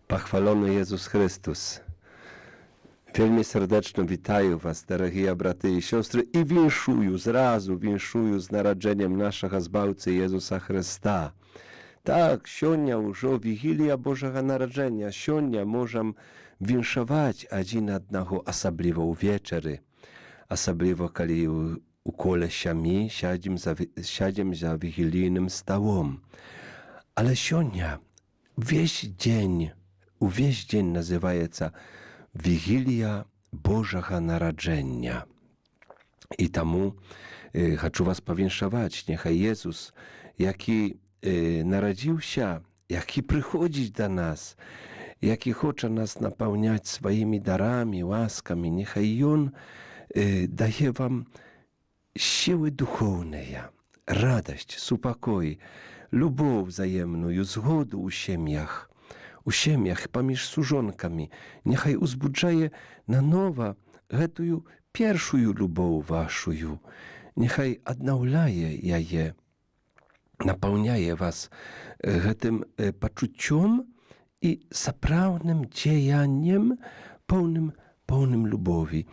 Pochwalony Jezus Chrystus. Wielmi serdecznie witaję was, drogie braty i siostry, i winszuję z narodzeniem naszego Zbawcy Jezusa Chrysta. Tak, сегодня już Wigilia Bożego Narodzenia. Сегодня możemy winszować один одного, особливо wieczory. Особливо, kiedy u kole siami siedzimy za wigilijnym stołem. Ale сегодня wесь dzień nazywaється Wigilia Bożego Narodzenia. I temu chcę was powinszować. Niechaj Jezus, jaki narodził się, jaki przychodzi do nas, jaki chce nas napełniać swoimi darami, łaskami, niechaj On daje wam siły duchowne, radość, spokój, любов wzajemną, zgodę u siemiach pomiędzy służonkami. Niechaj uzbudzaje na nowo гэтую pierwszą любов waszą. Niechaj odnawlaje je, napełniaje was гэтym poczuciem i zaprawnym dziejaniem pełnym lubowi.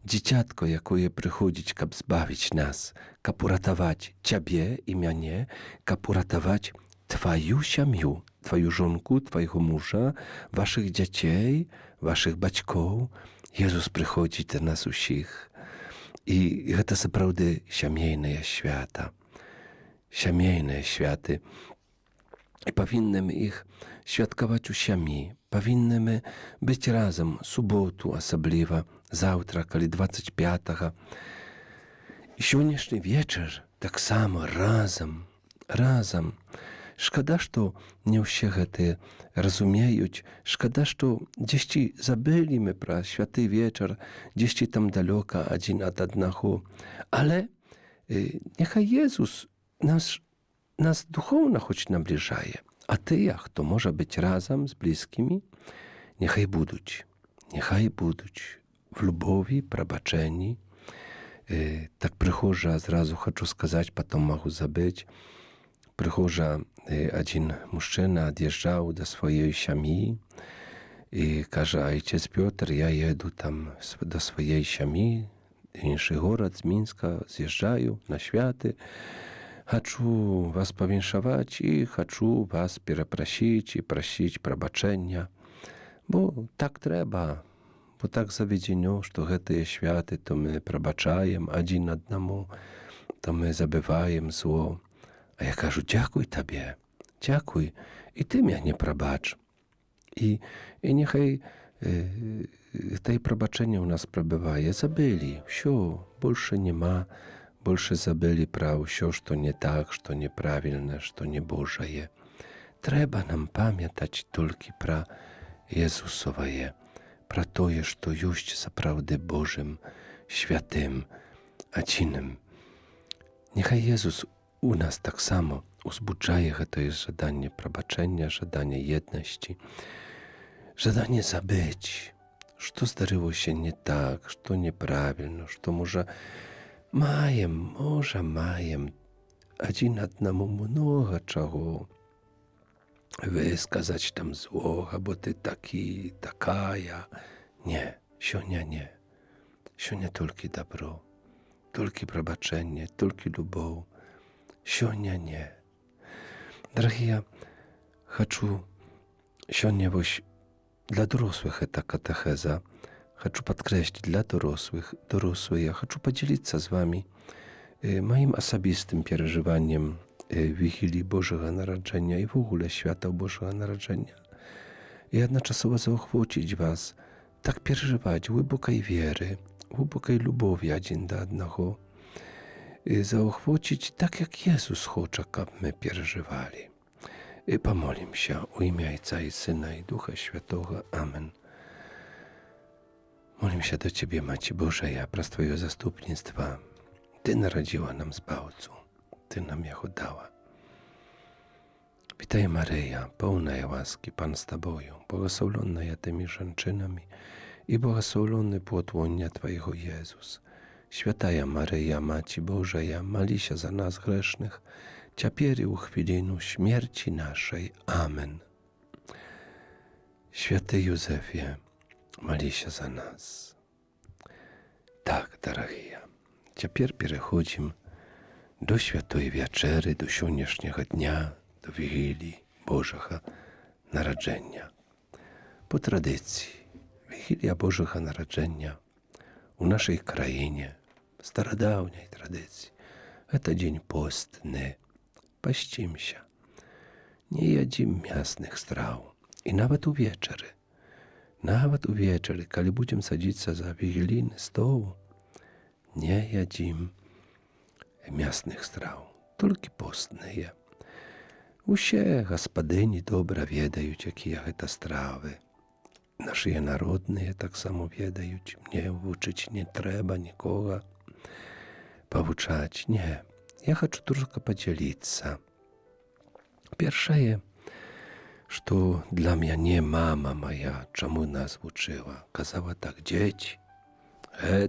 Dzieciatko, jakie przychodzić, kab zbawić nas, kab uratować ciebie i mnie, kab uratować twoją siamiu, twoją żonku, twojego męża, waszych dzieci, waszych baćków. Jezus przychodzi do nas wszystkich. I to naprawdę siamiejne świata. Siamiejne światy. I powinniśmy ich świadkować u siami. Powinniśmy być razem, sobotu osobliwa, zawtra, kiedy 25. I dzisiejszy wieczór tak samo razem. Szkoda, że nie wszystkie te rozumieją. Szkoda, że gdzieś zabyliśmy про święty wieczór, gdzieś tam daleko, один od одного. Ale niechaj Jezus nas duchowno choć nabliżaje. A ty, kto może być razem z bliskimi, niechaj budą w lubowi, probaczeni. Tak przychodzi, a zrazu chcę сказать, potem mogę zabyć. Przychodzi один mężczyzna, odjeżdżał do swojej siami i każe, ojciec Piotr, ja jedu tam do swojej siami, inny город z Mińska, zjeżdżają na światy. Chcę was powinszować i chcę was przeprosić i prosić probaczenia, bo tak trzeba, bo tak zawiedzieno, że te światy to my probaczajemy один одному, to my zabywajemy zło. A ja кажу, dziękuj tobie, dziękuj, i ty mnie nie probacz. I niechaj tej probaczenia u nas przebywaje, zabyli, wsio, больше nie ma. Больше забыли про все, что не так, что неправильно, что не Божие. Треба нам пам'ятать тільки про Єзусове, про те, що есть справді Божим, святим, одним. Нехай Jezus u nas tak samo uzbudzає to jest żadanie probaczenia, żadanie jedności, żadanie zabyć, что zdarzyło się nie tak, что неправильно, что może маем один одному много чого wysказać tam złego, bo ty taki, takaja. Nie, сегодня nie. Сегодня tylko dobro, tylko probaczenie, tylko lubow. Сегодня nie. Drogie, chcę сегодня dla dorosłych ta katecheza. Chcę podkreślić dla dorosłych, ja chcę podzielić się z wami moim osobistym przeżywaniem Wigilii Bożego Narodzenia i w ogóle świata Bożego Narodzenia. I jednocześnie zaochłocić was, tak przeżywać głębokiej wiery, głębokiej lubowi jeden do jednego. Zaochłocić tak, jak Jezus chce, aby my przeżywali. Pomolimy się u imię Ojca i Syna i Ducha Świętego. Amen. Молим się do Ciebie, Macie Bożeja, przez Twoje zastupnictwa. Ty narodziła nam Zbawcu, Ty nam Jego dała. Witaj Maryja, pełna łaski, Pan z Tobą, błogosławiona tymi żonczynami i błogosławiony płód łonia Twojego Jezus. Święta Maryja, Macie Bożeja, mali się za nas grzesznych, ciapiery u chwilinu śmierci naszej. Amen. Święty Józefie, mali się za nas. Tak, dorogie, teraz przechodzimy do Świętej Wieczery, do dzisiejszego dnia, do Wigilii Bożego Narodzenia. Po tradycji, Wigilia Bożego Narodzenia u naszej krainie, starodawnej tradycji, to dzień postny, paścimy się, nie jedzimy mięsnych straw. I nawet u wieczery, kiedy będziemy sadzić się za wigilijny stół, nie jedzimy mięsnych straw, tylko postne je. Usie gospodyni dobra wiedają, jakie to strawy. Nasze narodne tak samo wiedają, mnie uczyć nie trzeba nikogo pouczać. Nie, ja chcę tylko podzielić się. Pierwsze, что dla mnie nie mama moja, czemu nas uczyła. Kazała tak, dzieci,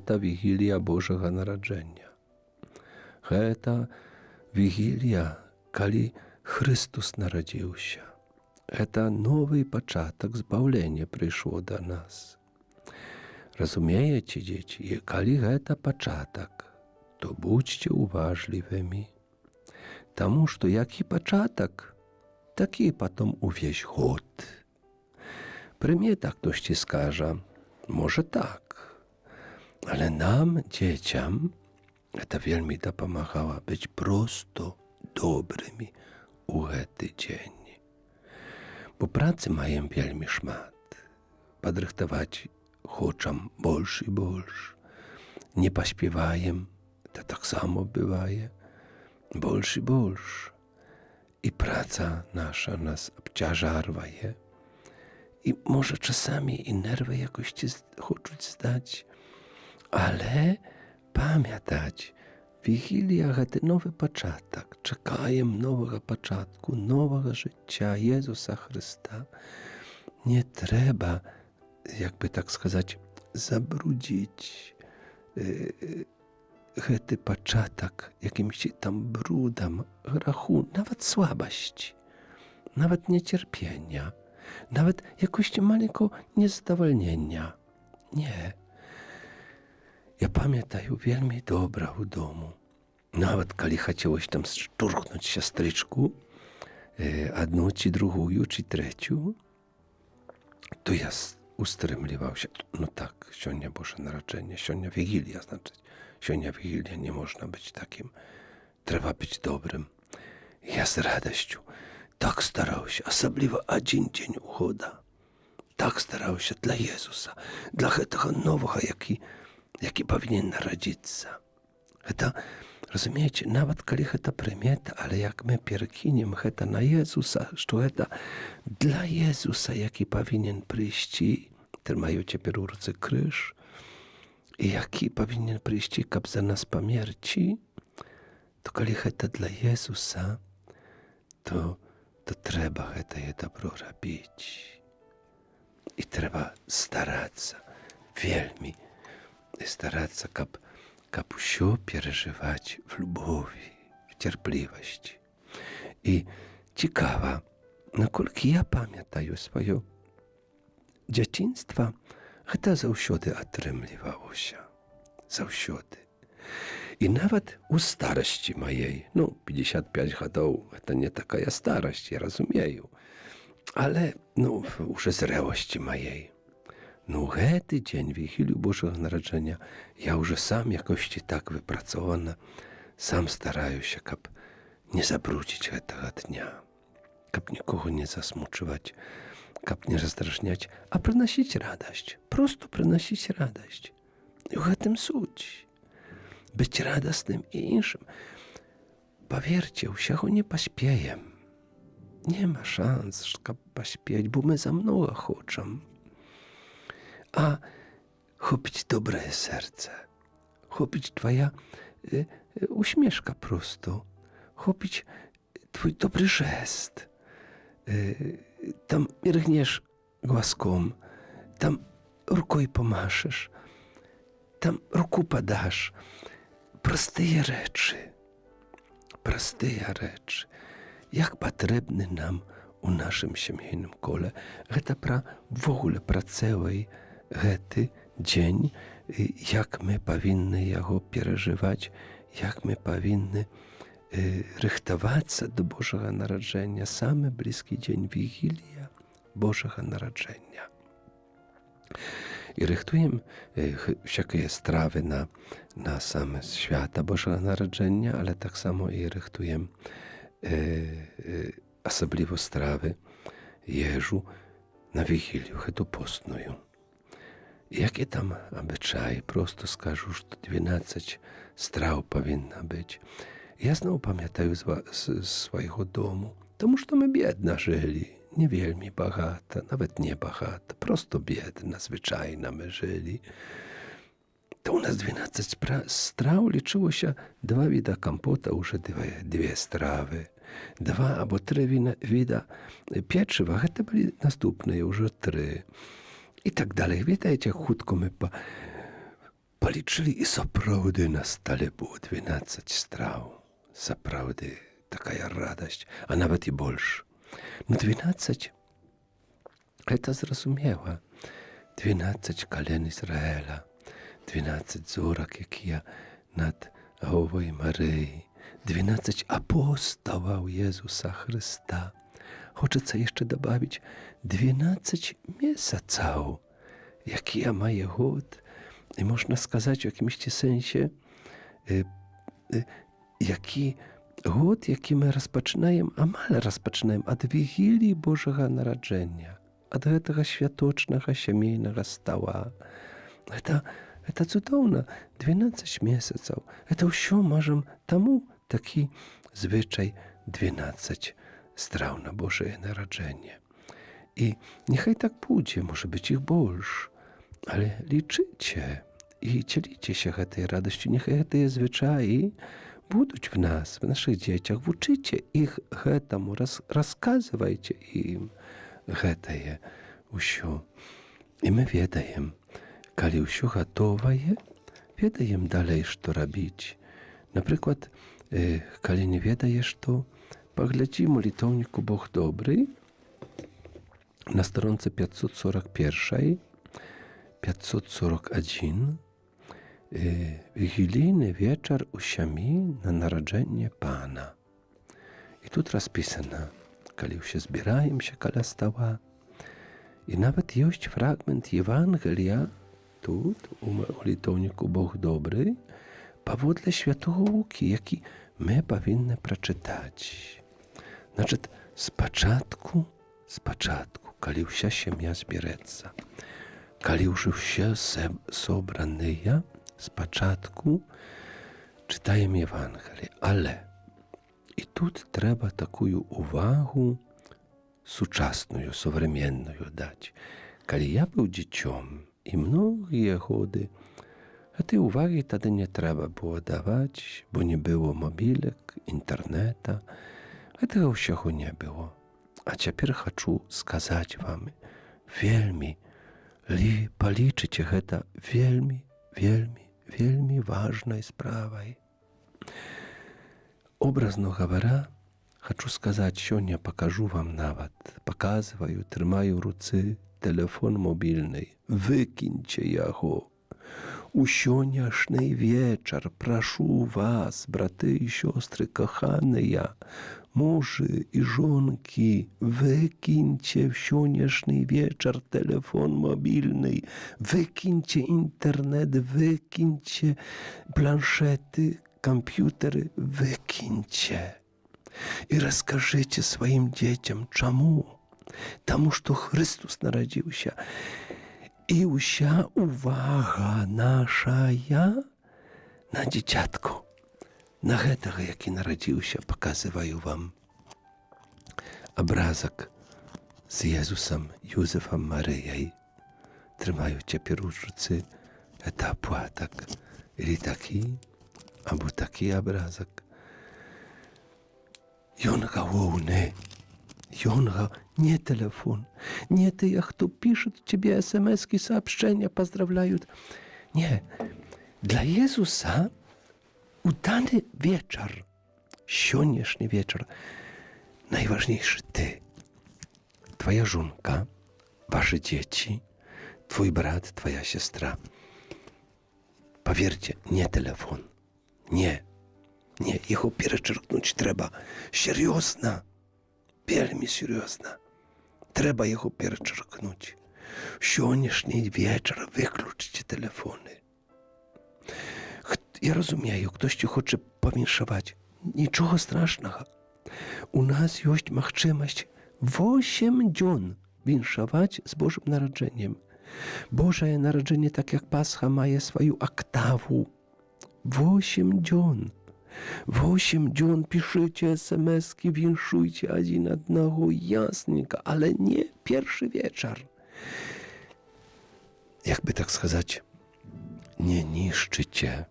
to Wigilia Bożego Narodzenia. To Wigilia, kiedy Chrystus narodził się. To nowy początek zbawienia przyszło do nas. Rozumiecie, dzieci, kiedy to początek, to bądźcie uważliwymi. Тому что jaki początek, taki potem увесь год. Примета ktoś ci skaże, może tak, ale nam, dzieciom, to wielmi dopomagała być prosto dobrymi u ten dzień. Bo pracy mają wielmi szmat. Podrychtować chcą больше i больше. Nie pośpiewają, to tak samo bywaje. Больше i больше. I praca nasza nas obciążarwaje. I może czasami i nerwy jakoś ci chcą zdać. Ale pamiętać, Wigilia to nowy początek. Czekają nowego początku, nowego życia Jezusa Chrysta. Nie trzeba, jakby tak сказать, zabrudzić ten początek jakimś tam brudem, grachu, nawet słabości, nawet niecierpienia, nawet jakoś maleńko niezadowolnienia. Nie. Ja pamiętam wielmi dobra u domu. Nawet kiedy chciałeś tam szturchnąć siostryczku, jedną, czy drugą, czy trzecią, to ja ustremliwał się. No tak, sionia Boże Narodzenie, sionia Wigilia, znaczy, sionia Wigilia nie można być takim. Trzeba być dobrym. Ja z radością tak starał się, osobliwie jeden dzień uchoda. Tak starał się dla Jezusa, dla tego nowego, jaki powinien narodzić się. To, rozumiecie, nawet kiedy to przymieta, ale jak my pierkiniem to na Jezusa, że to dla Jezusa, jaki powinien przyjść, trzymają ciebie w ręce krzyż, i jaki powinien przyjść, aby za nas pomierci, to kiedy to dla Jezusa, to trzeba to je dobro robić. I trzeba starać się, wielmi starać się, aby się przeżywać w lubowi, w cierpliwości. I ciekawa, nakolki ja pamiętam swoje dzieciństwo, to zawsze otrzymywało się. Zawsze. I nawet u starości mojej, 55 lat, to nie taka starość, ja rozumiem, ale już zrełości mojej. Ten dzień Wigilii Bożego Narodzenia, ja już sam jakoś tak wypracowana, sam staraję się, aby nie zabrudzić tego dnia, aby nikogo nie zasmuczywać, aby nie rozdrażniać, a przynosić radość, prosto przynosić radość. I w tym sуть. Być radosnym i innym. Powierzcie, usiachu nie pośpiejem. Nie ma szans, żeby pośpieć, bo my za mnogo chcemy. A chopić dobre serce, chopić twoja uśmieszka prosto, chopić twój dobry gest. Tam mrugniesz głaską, tam ruką pomaszysz, tam ruku podasz. Prostые rzeczy, jak potrzebny nam у нашым сямейным коле. Гэта в ogóle пра цэлы гэты дзень, як мы павінны яго перажываць, як мы павінны рыхтавацца до Божага нараджэння. Самы блізкі дзень Вігілія Божага нараджэння. І рыхтуем всякія стравы на саме свята Божага нараджэння, але таксама і рыхтуем асабліва стравы, ежу на Вігілію, гэту постную. Які там абычаі? Просто скажу, што 12 страў павінна быць. Я зноў памятаю з свайго дому, таму што мы бедна жылі, не вельмі багата, нават не багата, просто бедна, звычайна мы жылі. То у нас 12 страў лічылася 2 віда кампота, уже 2 стравы, 2 або 3 віда печыва, гэта былі наступныя ўжо 3. І так далей. Ведаеце, хутка мы палічылі, і сапраўды на стале было 12 страў. Сапраўды, такая радасць, а нават і больш. 12, гэта зразумела. 12 кален Ізраіля, 12 зорак, якія над галовай Марыі, 12 апосталаў Езуса Хрыста. Хочацца яшчэ дабавіць 12 месяцаў, якія мае год. І можна сказаць у якімсьці сэнсе, які год, які мы амаль распачынаем ад Вігіліі Божага нараджэння, ад гэтага святочнага сямейнага стала. Гэта цудоўна, 12 месяцаў. Гэта ўсё можам таму такі звычай 12 страў на Божае нараджэнне. І няхай так будзе, можа быць, іх больш. Але лічыце і дзяліцеся гэтай радасцю, няхай гэтыя звычаі будуць в нас, в нашых дзецях. Вучыце іх гэтаму, расказвайце ім гэтае ўсё. І мы ведаем, калі ўсё гатовае, ведаем далей, што рабіць. Напрыклад, калі не ведаеш, што паглядзі малітоўніку Бог добры на старонцы 541, 541, вігілійны вечар у сям'і на нараджэнне Пана. І тут распісана, калі ўсе збіраемся каля стала. І нават ёсць фрагмент Євангелія тут, у малітоўніку Бог добры, паводле святого Лукі, які мы павінны прачытаць. Значыць, спачатку, калі ўся сям'я зберэцца, калі ўжо ўсе собраныя, спачатку чытаем Євангеліє. Але і тут трэба такую увагу сучасную, современную даць. Калі я быў дзіцём і многія годы, гэтай увагі тады не трэба было даваць, бо не было мабілек, інтэрнета. Гэтага ўсяго не было. А цяпер хачу сказаць вам, вельмі палічыце гэта вельмі важнай справай. Образно гавара, хачу сказаць, сёння пакажу вам нават, паказваю, трымаю ў руцы тэлефон мобільны. Выкіньце яго. У сённяшні вечар прашу вас, браты і сёстры каханыя, мужы і жонкі, выкіньце в сённяшні вечар тэлефон мобільны, выкіньце інтэрнет, выкіньце планшеты, камп'ютары, выкіньце. І раскажыце сваім дзецям, чаму? Таму што Христос нарадзіўся. І ўся увага нашая на дзіцятку, на гэтага, які нарадзіўся. Паказваю вам абразак з Езусам, Юзефам, Марыяй. Трымаю цяпер у руцы. Гэта аплатак. Или такі, або такі абразак. Ён галоўны. Не телефон, не те, кто пишут тебе смс-ки, сообщения, поздравляют. Не, для Иисуса у данный вечер, сённяшний вечер, найважнейszy ты. twoja żonka, wasze dzieci, twój brat, twoja siostra. Powiercie, nie telefon. Nie. Їх перечеркнуть треба. Серйозно. Вельми серйозно. Треба їх перечеркнуть. В сьогоднішній вечір виключите телефони. Я розумію, хтось хоче помішувати. Нічого страшного. У нас є можливість 8 днів віншувати з Божим народженням. Боже народження, так як Пасха, має свою октаву. 8 днів. 8 днів пишите смс-ки, віншуйте один одного, ясненько, але не перший вечір. Як би так сказати, не нищите,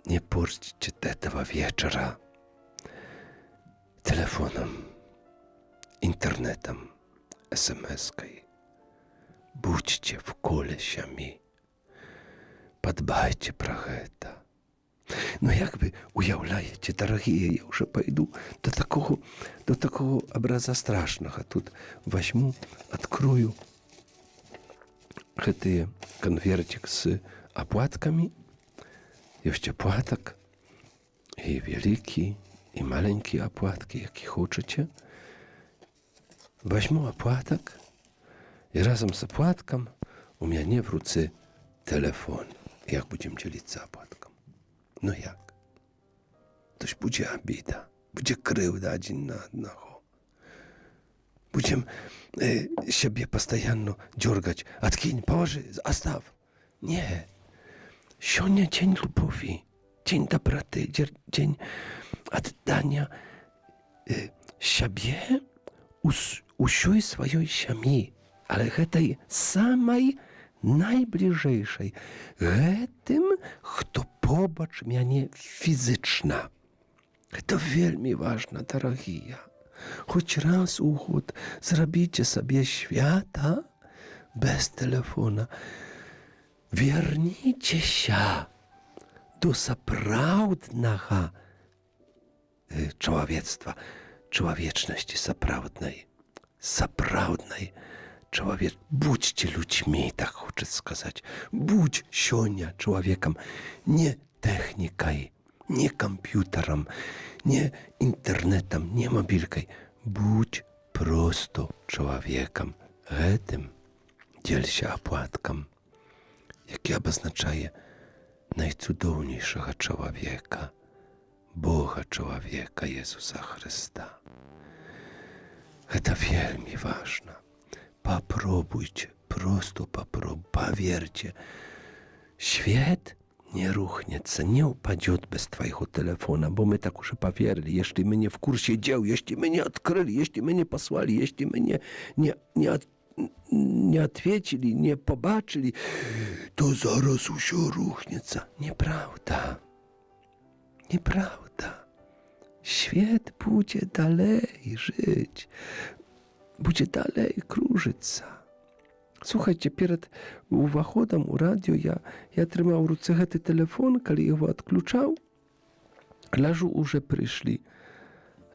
не портите этого вечера телефоном, интернетом, смс-кой. Будьте в коле сям'ї. Подбайте про это. Ну, як ви уявляєте, дорогі, я вже пойду до такого образа страшного. Тут возьму, открою этот конвертик с оплатками. Есть оплаток, и великие, и маленькие оплатки, які хочете. Возьму оплаток, и разом с оплатком у меня в руце телефон. Як будем делиться оплатком? Ну як? То ж буде обіда, буде кривда один на одного. Будем себе постоянно дергать. Откинь, положи, оставь. Не. Сьогодні день любові, день доброти, день віддання себе усій своїй сім'ї. Але гэтай самай найбліжэйшай, гэтым, хто побач мяне фізычна. Гэта вельмі важна, дарагія. Хоць раз у год зрабіце сабе свята без телефона. Верніцеся до сапраўднага чалавецтва, чалавечнасці сапраўднай. Будьте людьми, так хочет сказать. Будь сёння человеком, не техникой, не компьютером, не интернетом, не мобилькой. Будь просто человеком. Гэтым дзелься оплатком, які обозначає найцудоўнейшага чалавека, Бога чалавека Езуса Христа. Гэта вельмі важно. Попробуйте, просто попробуйте, поверьте. Świat nie ruchniется, не упадет без твоего телефона, бо мы так уже поверили. Если мы не в курсе дел, если мы не открыли, если мы не послали, если мы не ответили, не побачили, то зараз усё рухнется. Неправда. Неправда. Świat będzie dalej żyć. Będzie dalej krужиться. Słuchajcie, перед уваходом у радіо я тримав у руці гэты телефон, коли його відключав, ляжу, уже прийшли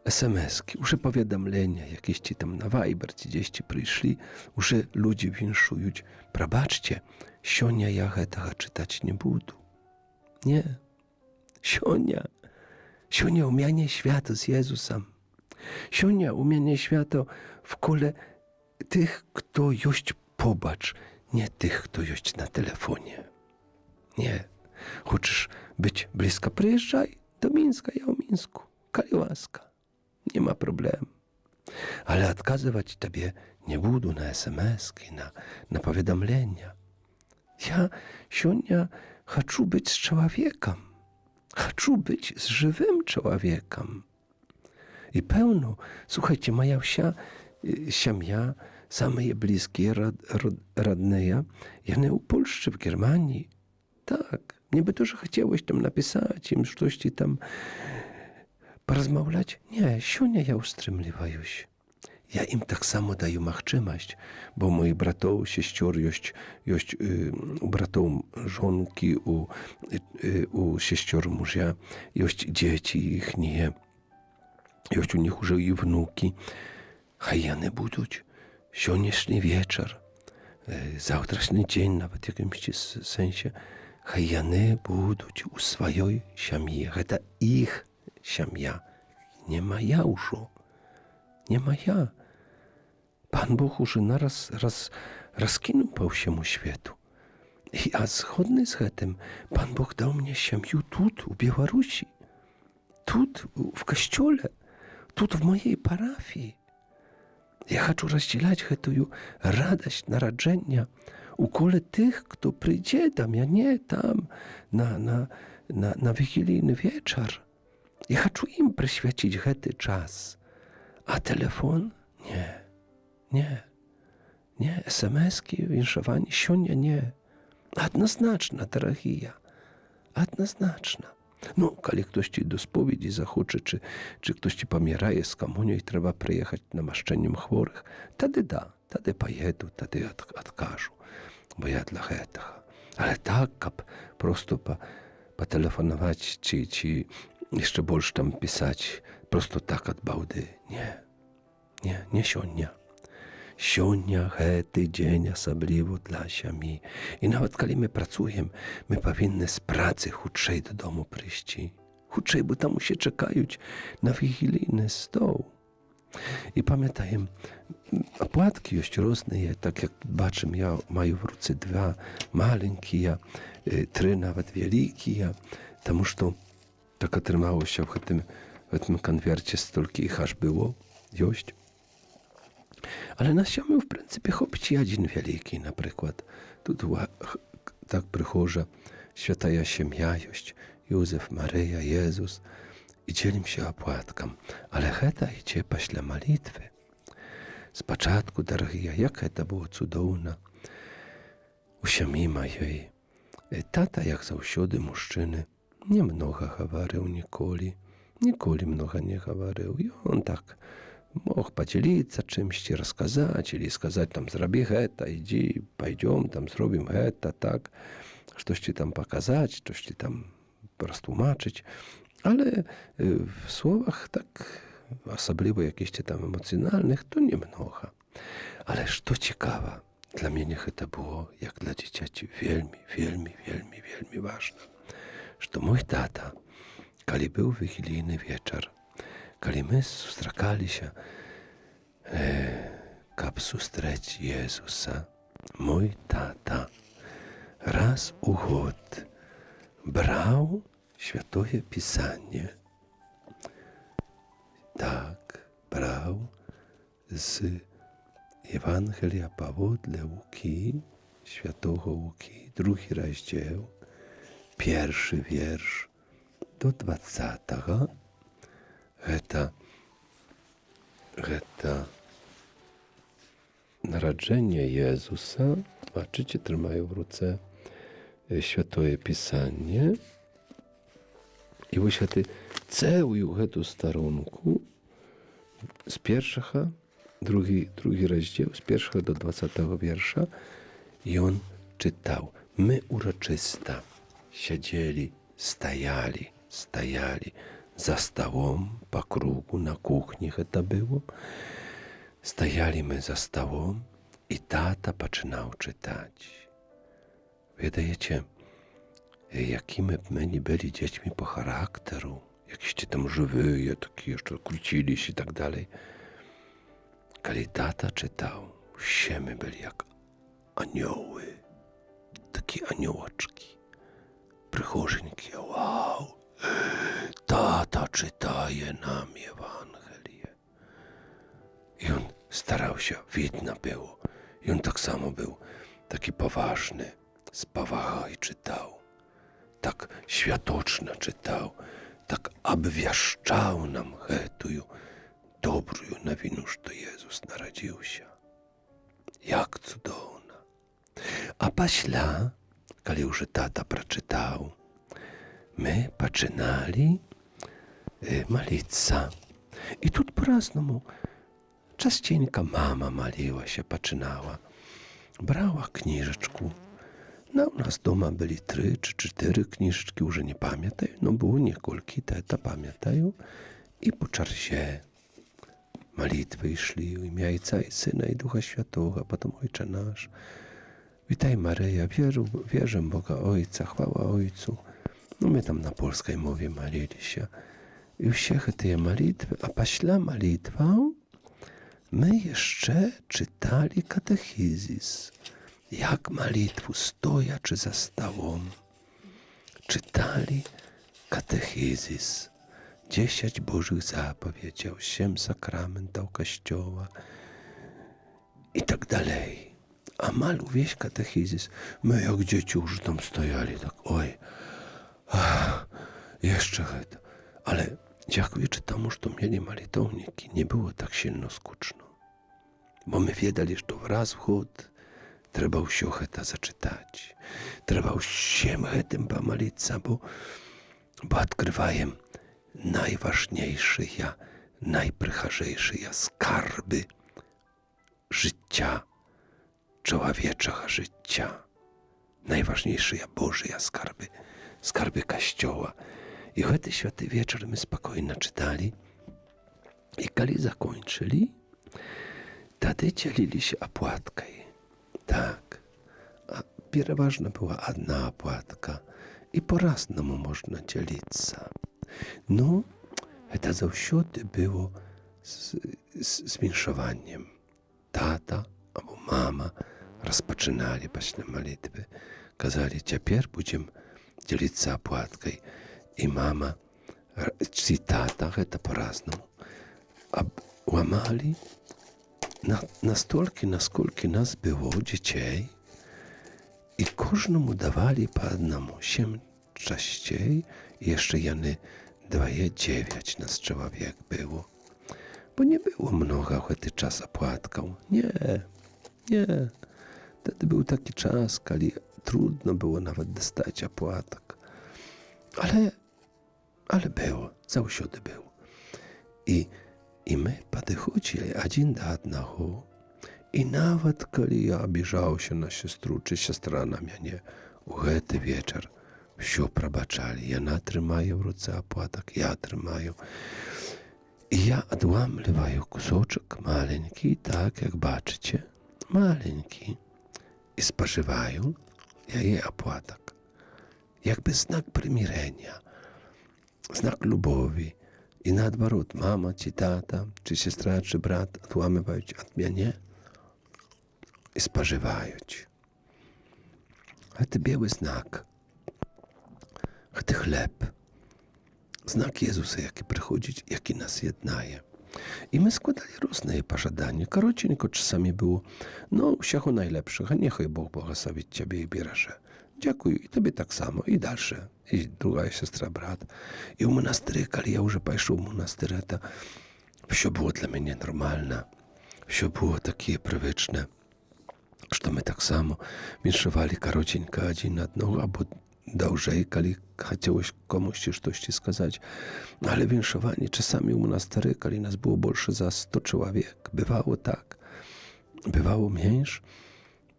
смс-ки, уже повідомлення, якісь там на Viber, десь прийшли, уже люди віншують. Пробачте, сьогодні я гэтага читати не буду. Ні, сьогодні у мене свято з Єзусом. Сьогодні у мене свято в коле тих, хто есть побач, не тих, хто есть на телефоні. Ні. Хочеш бути близько, приїжджай до Мінська, я у Мінську. Коли ласка. Нема проблем. Але відказувати тобі не буду на смс-ки, на повідомлення. Я сьогодні хочу бути з чоловіком. Хочу бути з живим чоловіком. I pełno, słuchajcie, moja wsia, siamia, same bliskie, rodne, one u Polsce, w Germanii. Tak, mnie by też chciałeś tam napisać im coś tam porozmawiać. Nie, sionia ja ustrymiła już. Ja im tak samo daję możliwość, bo moi bratów, siestior, u bratów żonki, u siestior męża, jest dzieci ich nie. Есть у них уже и внуки, хай яны будуть сённяшні вечар, заўтрашні дзень нават в якімсьці сэнсе, хай яны будуць у сваёй сям'і. Гэта іх сям'я, не мая ўжо, не мая. Пан Бог уже раскінуў па ўсяму свету. А згодны з гэтым, Пан Бог даў мне сям'ю тут, у Беларусі, тут, в касцёле, тут, в моей парафіі. Я хочу раздзяляць гэтую радасць нараджэння у коле тых, хто прыйдзе да мяне там на вігілійны вечар. Я хочу ім прысвяціць гэты час. А тэлефон? Не, смс-кі, віншаванні сёння не. Адназначна, дарагія, адназначна. Ну, калі хтосьці до споведзі захоча, чи хтосьці памірае з камуняй, трэба прыехаць намашчэннем хворых, тады да, тады паеду, тады адкажу, бо я для гэтага. Але так, каб просто патэлефанаваць, ці яшчэ больш там пісаць, просто так ад баўды, не сёння. Сёння гэты дзень асабліва для сям'і. І нават калі мы працуем, мы павінны з працы хутчэй дадому прыйсці. Хутчэй, бо там усе чакаюць на вігілійны стол. І памятаем, аплаткі ёсць розныя, так як бачым, я маю в руцы 2 маленькія, 3 нават вялікія, таму што так атрымалася в гэтым канверце столькі іх аж было, ёсць. Але на сьомий, в принципі, хопить і один великий, наприклад. Тут так прихожа святая сім'я ёсць, Józef, Maryja, Jezus. I dzielimy opłatkam. Ale гэта idzie пасля молитwy. Спачатку, дарагія, як гэта было цудоўна. У сям'і маёй. Тата, як заўсёды, мужчыны, немнога гаварыў ніколі. Ніколі многа не гаварыў. І он так мог подзяліцца чымсьці, расказаць, или сказаць там, зрабі гэта, ідзі, пойдём, там зробім гэта, так, штосьці там паказаць, штосьці там растлумачыць. Але в словах так, асабліва якіхсьці там эмацыянальных, то немнога. Але што цікава, для мяне гэта было, як для дзіцяці, вельмі, вельмі, вельмі, вельмі важна, што мой тата, калі быў вігілійны вечар, калі мы сустракаліся, каб сустрэць Езуса, мой тата раз у год браў Świętoje Pisanie. Tak, brał z Ewangelia Pawodle Łuki, Świętego Łuki, 2 rozdział, 1 wiersz do 20. Гэта narodzenie Jezusa. Zobaczycie, trzymają w ręce Świętoje Pisanie. I вось гэты цэлую гэту старонку з 1, другі раздзел, з 1 до 20 wiersza, ён czytał. My uroczysta siedzieli, stajali za stołem, po krugu, na kuchni гэта było. Stajali my za stołem i tata zaczynał czytać. Wiedajecie, jakimi my nie byli dziećmi po charakteru, jakieście tam żywyje, takie jeszcze krócili się i tak dalej. Kiedy tata czytał, wsie my byli jak anioły, takie aniołaczki, prychożynki, wow, tata czytaje nam Ewangelię. I on starał się, widno było, i on tak samo był, taki poważny, z powagą czytał. Tak światoczno czytał, tak obwieszczał nam гэтую dobrую nowinę, że Jezus narodził się. Jak cudowna. A пасля, kiedy już tata przeczytał, my zaczynali malić. I tu po-raznemu. Częścieńka mama maliła się, zaczynała. Brała książeczkę. No, u nas doma byli 3 czy 4 kniżeczki, już nie pamiętają, no było niekolki, te pamiętają. I po czarzie Malitwy szli w imię Ojca i Syna i Ducha Świętego, a potem Ojcze nasz. Witaj Maryja, wierzę w Boga Ojca, chwała Ojcu. No my tam na polskiej mowie malili się. I wszystkie te malitwy, a paśla malitwą my jeszcze czytali katechizis. Jak malitwu stoja czy za stołą. Czytali katechizis. 10 Bożych zapowiedzi, 8 sakramentów Kościoła i tak dalej. A malu wieś katechizis. My jak dzieci już tam stojali, tak oj, jeszcze to. Ale dziękuję temu, że to mieli malitownniki, nie było tak silno skuczno. Bo my wiedzieli, że to wraz w chód trzeba się heta zaczytać. Trzeba się tym pomalić, bo odkrywają najważniejsze, najprycharzejsze skarby życia, człowieczego życia. Najważniejsze Boże skarby Kościoła. I wtedy święty wieczór my spokojnie czytali. I kiedy zakończyli, wtedy dzielili się opłatką. Tak. A przeważna była jedna opłatka. I po raznemu można dzielić się. No, to zawsze było z winszowaniem. Tata albo mama rozpoczynali właśnie malitwy. Kazali, teraz będziemy dzielić się opłatką. I mama, czy tata, to po raznemu. A łamali na stolki, na skulki nas było dzieci i każdemu dawali po jednemu 7 częściej i jeszcze jany 9 nas człowiek było. Bo nie było mnoga wtedy czas opłatką. Nie. Wtedy był taki czas, kiedy trudno było nawet dostać opłatek. Ale było, zawsze było. I my podchodzili jeden do jednego i nawet kiedy ja obiżał się na siostrę, czy siostra na mnie, u ten wieczór wszystko probaczali. Ja trzymaję w ręce opłatek, ja trzymaję. I ja odłamliwаю kusoczek maleńki, tak jak baczycie, maleńki. I spożywają ja jej opłatek. Jakby znak przymirzenia, znak lubowi. I na odwrót, mama, czy tata, czy siostra, czy brat odłamywają od mnie i spożywają. A to biały znak, a to chleb. Znak Jezusa, jaki przychodzi, jaki nas jednaje. I my składali różne pożądania. Krócienько czasami było, no, всього najlepszych, a niechaj Bóg błogosławi Ciebie i bierze. Dziękuję i Tobie tak samo, i dalsze. I druga siostra, brat. I w monastery, kiedy ja już poszedł w monastery, to wszystko było dla mnie normalne. Wszystko było takie przywyczne, że my tak samo winszowali krócienько один na dno, albo dłużej, kiedy chciałeś komuś coś skazać. Ale winszowanie czasami w monastery, kiedy nas było больше za 100 człowiek, bywało tak, bywało mniejsze.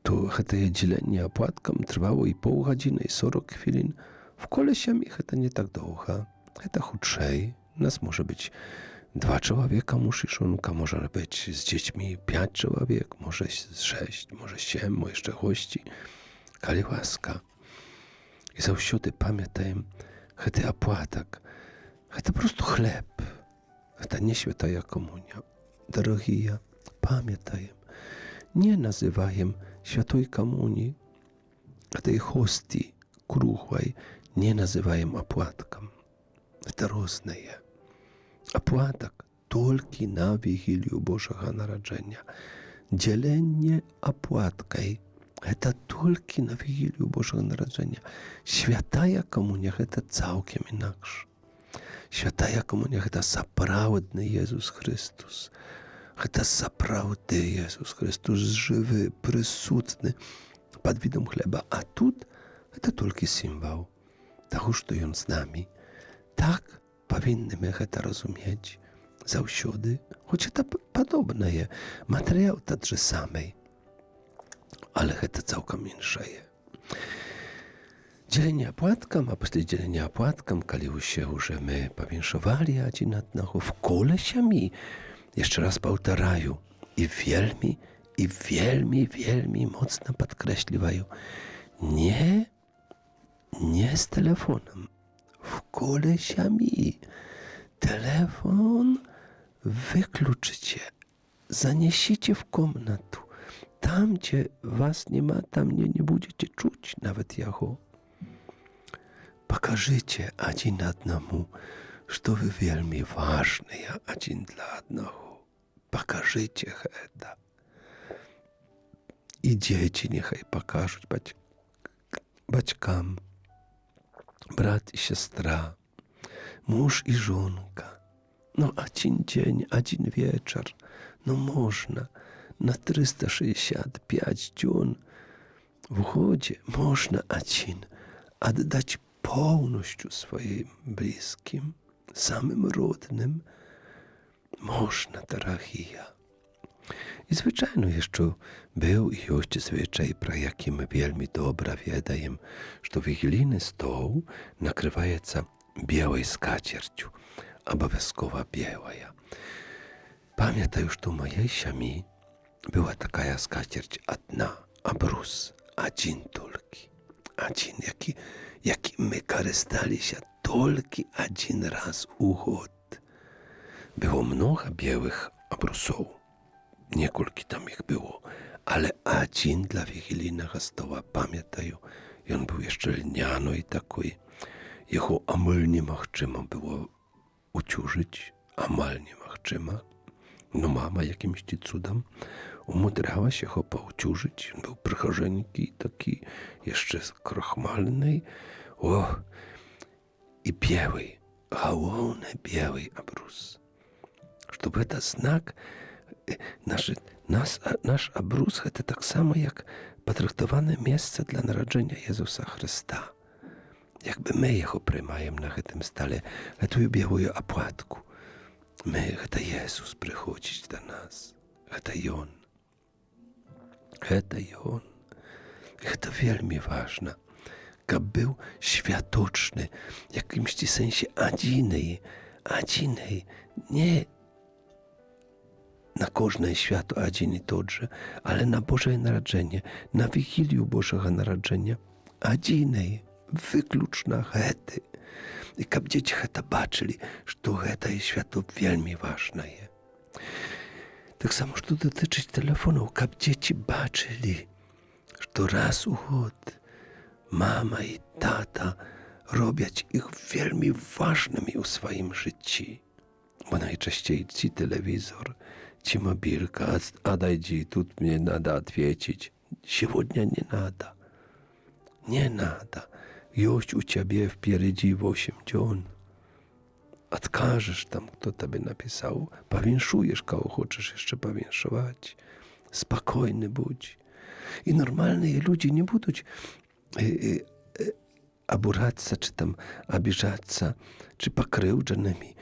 To to dzielenie opłatką trwało i pół godziny, i 40 chwilin. W kolesiami to nie tak długo, to chudszej. Nas może być 2 człowieka, mąż i żonka, może być z dziećmi 5 człowiek, może 6, może 7, może jeszcze gości. Kali łaska. I zawsze pamiętają, że to opłatek, że to po prostu chleb. To nie święta komunia. Drogi, pamiętają. Nie nazywają Świętej Komunii, tej hostii kruchłej, nie nazywają opłatką. To różne. Opłatek tylko na Wigilię Bożego Narodzenia. Dzielenie opłatką to tylko na Wigilię Bożego Narodzenia. Święta Komunia to całkiem inaczej. Święta Komunia to naprawdę Jezus Chrystus. To naprawdę Jezus Chrystus żywy, przysutny, pod widom chleba. A tu to tylko symbol. Tak ucztując z nami. Tak powinniśmy to rozumieć zawsze, choć to podobne jest. Materiał także samej, ale to całkiem insze. Dzielenie opłatką, a po dzielenia opłatką, kiedy się, że my powinszowali jeden na w kolesiami, Jeszcze raz powtarzają i wielmi mocno podkreślają. Nie z telefonem. W kole sami. Telefon wykluczycie. Zaniesiecie w komnatu. Tam, gdzie was nie ma, tam nie będziecie czuć nawet jego. Pokażecie один одному, что вы wielmi ważny один dla одного. Покажите это. I dzieci niechaj pokażą батькам, brat i siostra, mąż i żonka. No, один dzień, один wieczór, no można na 365 dni w uchodzie można один oddać pełnością swoim bliskim, samym rodnym. Można, drogie. I zwyczajno jeszcze był i jest zwyczaj, pro jaki my wielmi dobra wiedajem, że wigilijny stoł nakrywaється białej skaciercią, obowiązkowa biała. Pamiętaj, że u mojej siami była taka skacierć jedna, obrus, один только. Один, jaki my korzystali się tylko один raz u gод. Było mnogo białych obrusów. Niekolki tam ich było, ale один dla wigilijnego stoła pamiętają. I on był jeszcze lniano i taki. Jego amal niemachczyma było uciużyć, amal niemachczyma. No mama jakimś cudem umudrała się go pouciużyć. On był przychodzenki taki, jeszcze krochmalny. O, i biały, główny biały obrus. Żeby to znak, nasz obrus to tak samo jak potraktowane miejsce dla narodzenia Jezusa Chrysta. Jakby my jego przyjmujemy na tym stole, tę białą opłatku. My, to Jezus przychodzić do nas. To On. To On. To wielmi ważne. Aby był światoczny, w jakimś sensie adzinej, nie na każde światło один i тот же, ale na Boże Narodzenie, na Wigilię Bożego Narodzenia, adzinej, wykluczna hety. I aby dzieci to baczyli, że to jest światło wielmi ważne. Tak samo, że to dotyczy telefonów, aby dzieci baczyli, że raz u gод mama i tata robią ich wielmi ważnymi w swoim życiu. Bo najczęściej ci telewizor, ci mobilka, a dajcie, tu mnie nada odpowiedzieć. Сегодня nie nada. Nie nada. Jest u ciebie wpieredzi 8 dni. Odkażesz tam, kto tobie napisał. Powinszujesz, kogo chcesz jeszcze powinszować. Spokojny bądź. I normalni ludzie nie będą обураться, czy tam обижаться, czy покрывдженными,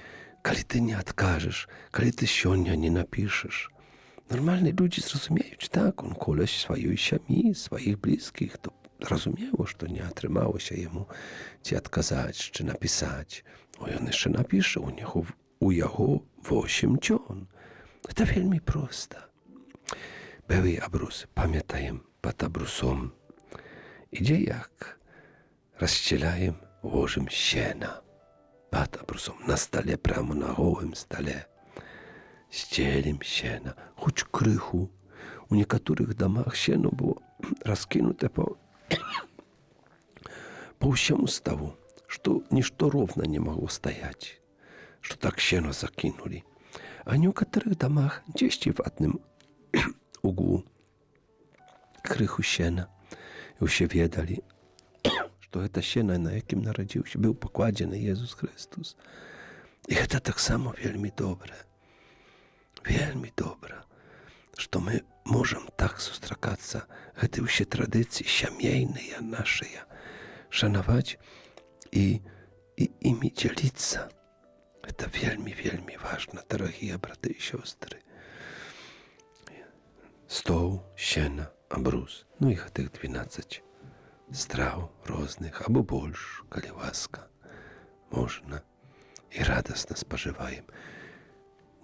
kiedy ty nie odkażesz, kiedy ty sionia nie napiszesz. Normalni ludzie zrozumieją, tak, on koleś swojej siami, swoich bliskich, to zrozumiało, że to nie otrzymało się jemu ci odkazać, czy napisać. O, on jeszcze napisze u jego 8 dni. To wielmi proste. Były obrus, pamiętajem, pod obrusem. Idzie jak rozścielajem, łożem siena. Pod obrusem, na stole, pramo na gołym stole. Ścieliem siena, choć krychu. U niektórych domach sieno było rozkinute po всему stołu, że niczto równo nie mogło stajać, że tak sieno zakinuli. A w niektórych domach gdzieś w jednym ugłu krychu siena już się wiedali, że to sieno, na jakim narodził się, był pokładziony Jezus Chrystus. I to tak samo wielmi dobre. Wielmi dobre, że my możemy tak zostrzegać, że już się tradycji siamiejnej naszej szanować i imi dzielić się. To wielmi ważne, drogie braty i siostry. Stoł, siena, obrus, no i tych 12 straw różnych, albo больше, kiedy łaska, można i radosno spożywajem.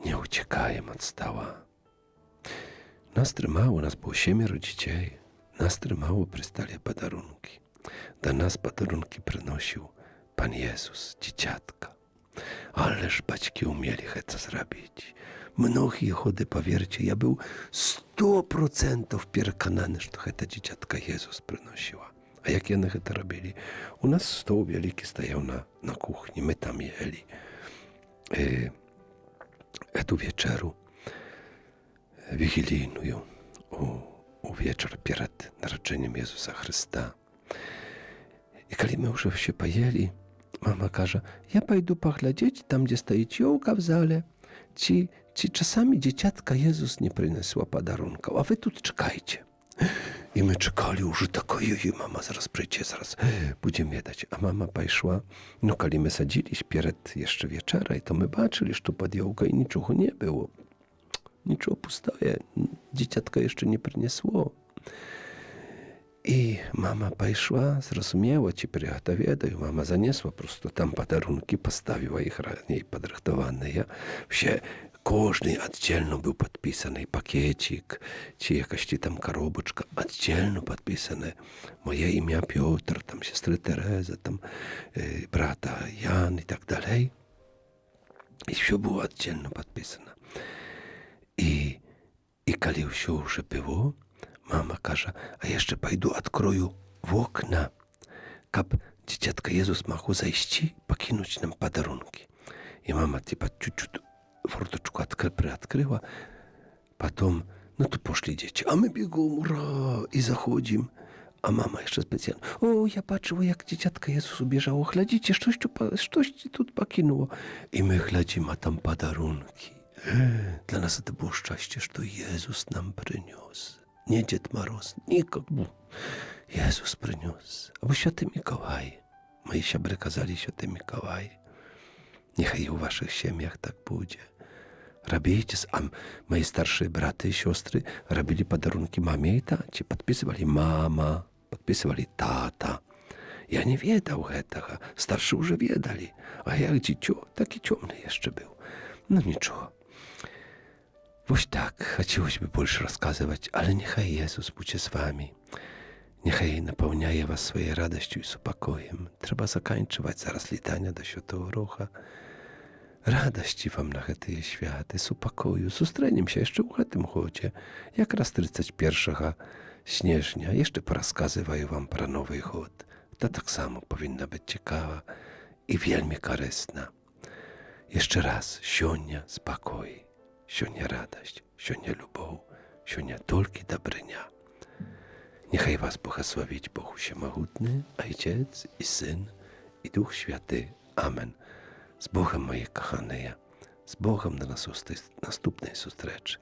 nie uciekajem od stoła. Nas trzymało, nas było 7 dzieci. Nas trzymało, przystali podarunki. Do nas podarunki przynosił Pan Jezus, dzieciatka. Ależ baćki umieli to zrobić. Mnogie chody, powiercie, ja był 100% przekonany, że to dzieciatka Jezus przynosiła. A jak one to robili? U nas stół wielki stajał na kuchni, my tam jeli. Etu wieczeru wigilijną u wieczór przed narodzeniem Jezusa Chrysta. I kiedy my już się pojeli, mama każe, ja pójdę pogledzieć tam, gdzie stoi ciołka w zale, ci czasami dzieciatka Jezus nie przyniosła podarunka, a wy tu czekajcie. I my czekali już tak, ojej, mama zaraz przyjdzie, zaraz będziemy jadać. A mama poszła, no kiedy my sadziliśmy przed jeszcze wieczera, i to my baczyli, że tu pod jałką i niczego nie było. Niczego pustoje, dzieciatka jeszcze nie przyniosło. I mama poszła, zrozumiała, ci przygotowiadają. Mama zaniesła po prostu tam podarunki, postawiła ich raniej podrychtowane. Każdy oddzielno był podpisany pakiecik, czy jakaś tam korobeczka, oddzielno podpisane. Moje imię Piotr, tam siostry Tereza, tam brata Jan i tak dalej. I wszystko było oddzielno podpisane. I kiedy już było, mama każe, a jeszcze pójdę odkroju w okna, kab dzieciatka Jezus mógł zejść i pokinąć nam podarunki. I mama typa ciut furteczku odkryła. Potem, no to poszli dzieci, a my biegom, ura, i zachodzimy. A mama jeszcze specjalnie, o, ja patrzyła, jak dzieciatka Jezus ubierzało, chledzicie, coś tu pokinuło. I my chledzimy, a tam podarunki. Dla nas to było szczęście, że to Jezus nam przyniósł. Nie Dzied Mороз, nikogo. Jezus przyniósł. Albo Święty Mikołaj. Moi siabry kazali Święty Mikołaj. Niechaj u waszych ziemiach tak będzie. Robicie, a moi starsze braty i siostry robili podarunki mamie i tacie. Podpisywali mama, podpisywali tata. Ja nie wiedział tego, starszy już wiedzieli. A jak dzieciu, taki ciemny jeszcze był. No niczego. Właśnie tak, chcielibyśmy больше rozkazywać, ale niechaj Jezus będzie z wami. Niechaj napełniaje was swojej radością i spokojem. Trzeba zakończywać zaraz litania do Świętego Rucha. Radości wam na te światy, spokoju, zustreniem się jeszcze u tym chodzie. Jak raz 31 śnieżnia, jeszcze porozkazywają wam pro nowy chód. To tak samo powinna być ciekawa i wielmi korzystna. Jeszcze raz, sionia spokój. Sionia radość, sionia lubow, sionia tylko dobrynia. Niechaj was błogosławić Bóg Wszechmogutny, Ojciec i Syn i Duch Święty. Amen. Z Bogiem, moje kochane, z Bogiem do następnej zustreczy.